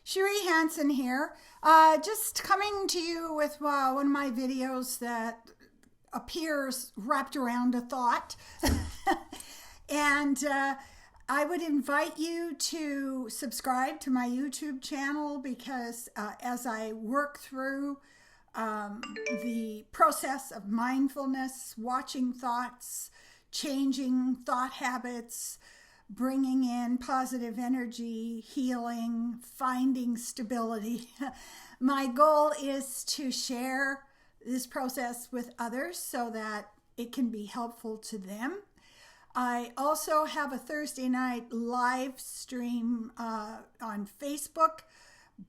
Cherie Hansen here, just coming to you with one of my videos that appears wrapped around a thought. And I would invite you to subscribe to my YouTube channel because as I work through the process of mindfulness, watching thoughts, changing thought habits, bringing in positive energy, healing, finding stability. My goal is to share this process with others so that it can be helpful to them. I also have a Thursday night live stream on Facebook,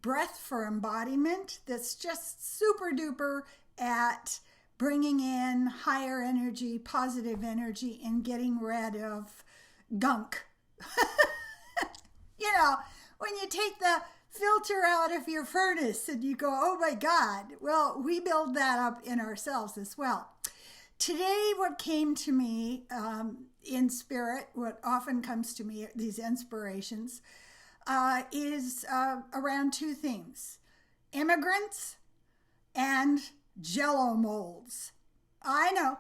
Breath for Embodiment, that's just super duper at bringing in higher energy, positive energy, and getting rid of gunk. You know, when you take the filter out of your furnace and you go, oh my God, well, we build that up in ourselves as well. Today, what came to me in spirit, what often comes to me, these inspirations, is around two things: immigrants and Jell-O molds. I know.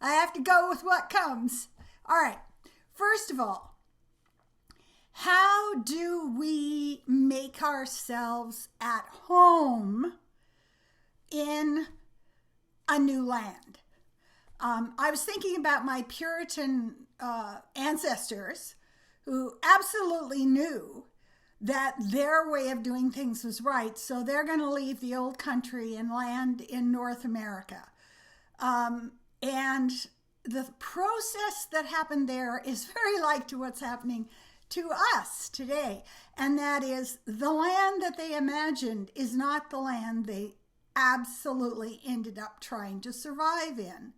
I have to go with what comes. All right. First of all, how do we make ourselves at home in a new land? I was thinking about my Puritan ancestors who absolutely knew that their way of doing things was right, so they're going to leave the old country and land in North America. And the process that happened there is very like to what's happening to us today. And that is, the land that they imagined is not the land they absolutely ended up trying to survive in.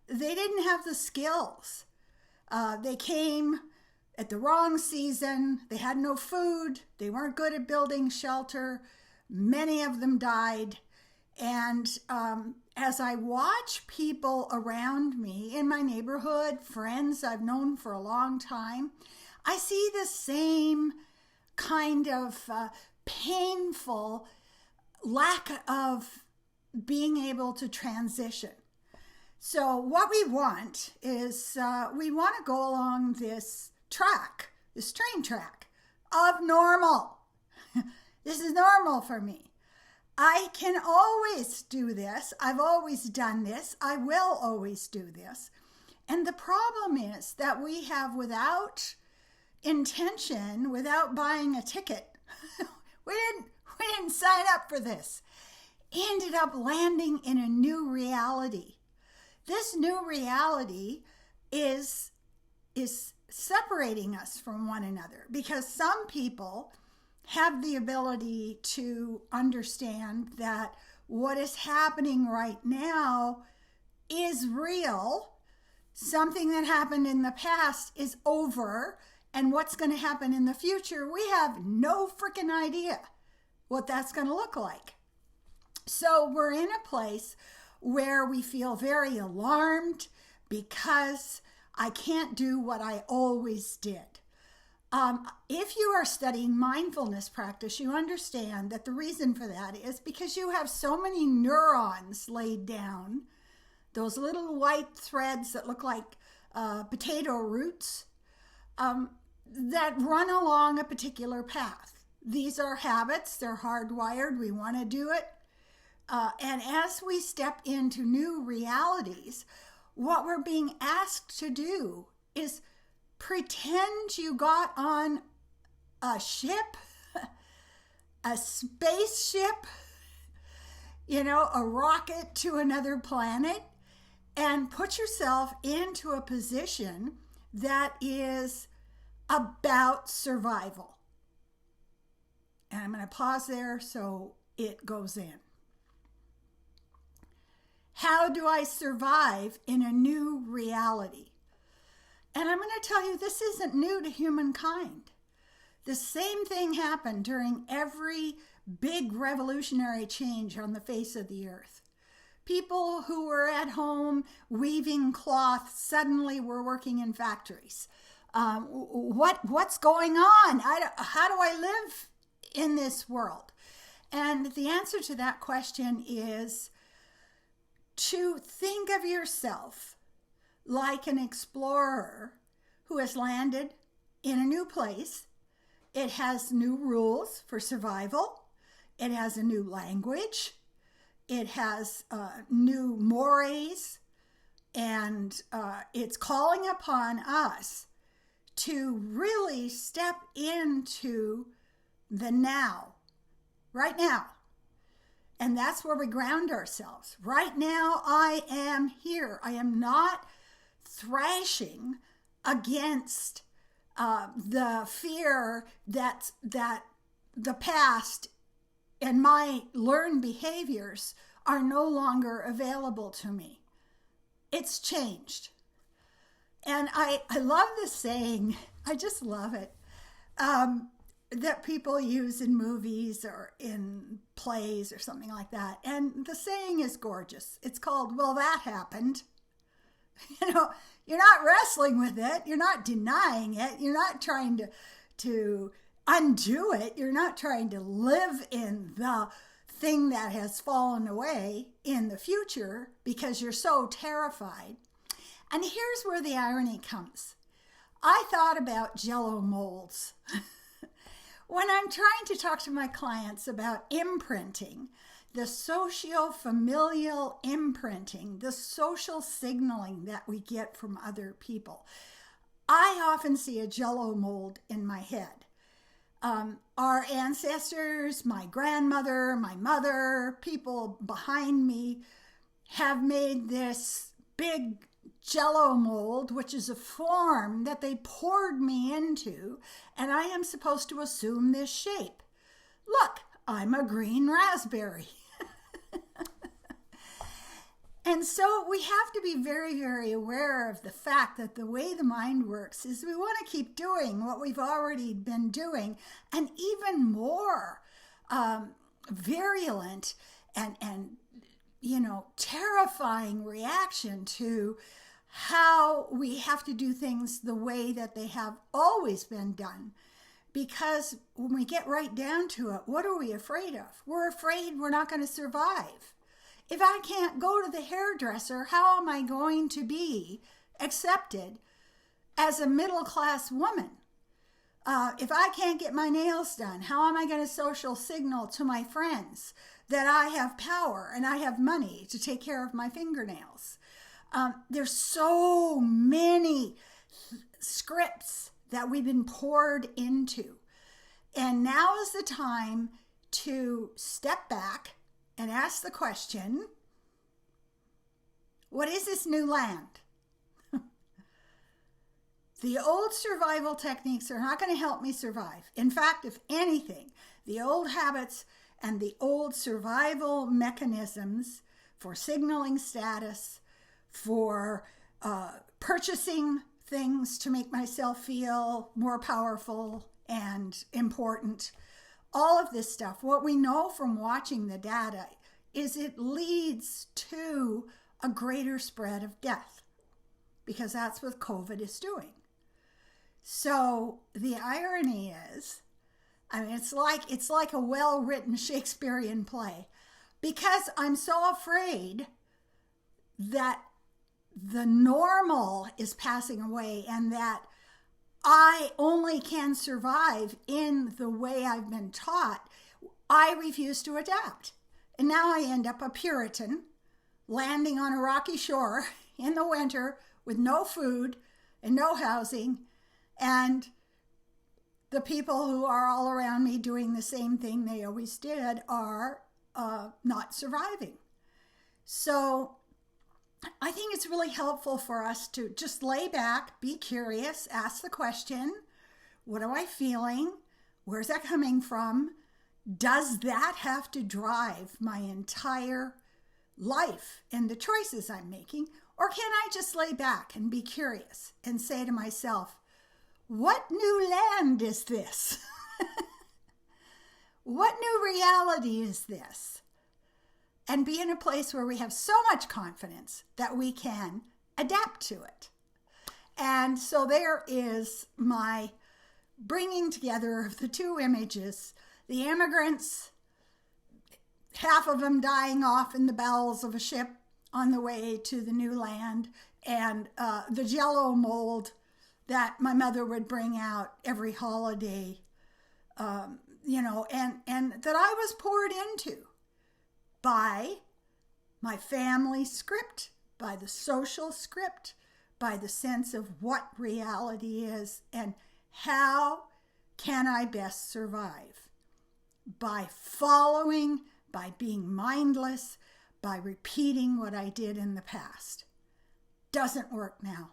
They didn't have the skills. They came at the wrong season. They had no food. They weren't good at building shelter. Many of them died. And as I watch people around me in my neighborhood, friends I've known for a long time, I see the same kind of painful lack of being able to transition. So what we want is we want to go along this track, this train track of normal. This is normal for me. I can always do this. I've always done this. I will always do this. And the problem is that we have, without intention, without buying a ticket, we didn't sign up for this, ended up landing in a new reality. This new reality is separating us from one another because some people have the ability to understand that what is happening right now is real. Something that happened in the past is over, and what's going to happen in the future, we have no freaking idea what that's going to look like. So we're in a place where we feel very alarmed because I can't do what I always did. If you are studying mindfulness practice, you understand that the reason for that is because you have so many neurons laid down, those little white threads that look like potato roots, that run along a particular path. These are habits, they're hardwired, we want to do it. And as we step into new realities, what we're being asked to do is pretend you got on a ship, a spaceship, a rocket to another planet, and put yourself into a position that is about survival. And I'm going to pause there so it goes in. How do I survive in a new reality? And I'm going to tell you, this isn't new to humankind. The same thing happened during every big revolutionary change on the face of the earth. People who were at home weaving cloth suddenly were working in factories. What's going on? How do I live in this world? And the answer to that question is to think of yourself like an explorer who has landed in a new place. It has new rules for survival. It has a new language. It has new mores. And it's calling upon us to really step into the now, right now. And that's where we ground ourselves. Right now, I am here. I am not thrashing against the fear that the past and my learned behaviors are no longer available to me. It's changed. And I love this saying, I just love it, that people use in movies or in plays or something like that. And the saying is gorgeous. It's called, well, that happened. You know, you're not wrestling with it. You're not denying it. You're not trying to undo it. You're not trying to live in the thing that has fallen away in the future because you're so terrified. And here's where the irony comes. I thought about Jell-O molds. When I'm trying to talk to my clients about imprinting, the socio-familial imprinting, the social signaling that we get from other people, I often see a Jell-O mold in my head. Our ancestors, my grandmother, my mother, people behind me have made this big Jell-O mold, which is a form that they poured me into, and I am supposed to assume this shape. Look, I'm a green raspberry. And so we have to be very, very aware of the fact that the way the mind works is we want to keep doing what we've already been doing, and even more virulent and terrifying reaction to how we have to do things the way that they have always been done. Because when we get right down to it, what are we afraid of? We're afraid we're not going to survive. If I can't go to the hairdresser, how am I going to be accepted as a middle-class woman? If I can't get my nails done, how am I going to social signal to my friends that I have power and I have money to take care of my fingernails? There's so many scripts that we've been poured into. And now is the time to step back and ask the question, what is this new land? The old survival techniques are not going to help me survive. In fact, if anything, the old habits and the old survival mechanisms for signaling status, for purchasing things to make myself feel more powerful and important, all of this stuff, what we know from watching the data is it leads to a greater spread of death, because that's what COVID is doing. So the irony is, it's like a well-written Shakespearean play, because I'm so afraid that the normal is passing away and that I only can survive in the way I've been taught, I refuse to adapt. And now I end up a Puritan, landing on a rocky shore in the winter with no food and no housing, and the people who are all around me doing the same thing they always did are not surviving. So I think it's really helpful for us to just lay back, be curious, ask the question, what am I feeling? Where's that coming from? Does that have to drive my entire life and the choices I'm making? Or can I just lay back and be curious and say to myself, what new land is this? What new reality is this? And be in a place where we have so much confidence that we can adapt to it. And so there is my bringing together of the two images the immigrants, half of them dying off in the bowels of a ship on the way to the new land, and the Jell-O mold that my mother would bring out every holiday, and that I was poured into by my family script, by the social script, by the sense of what reality is and how can I best survive. By following, by being mindless, by repeating what I did in the past. Doesn't work now.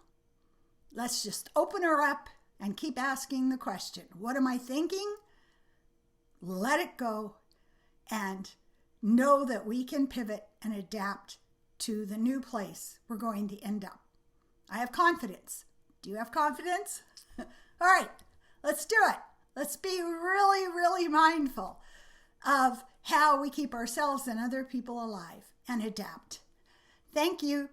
Let's just open her up and keep asking the question, what am I thinking? Let it go and know that we can pivot and adapt to the new place we're going to end up. I have confidence. Do you have confidence? All right, let's do it. Let's be really, really mindful of how we keep ourselves and other people alive and adapt. Thank you.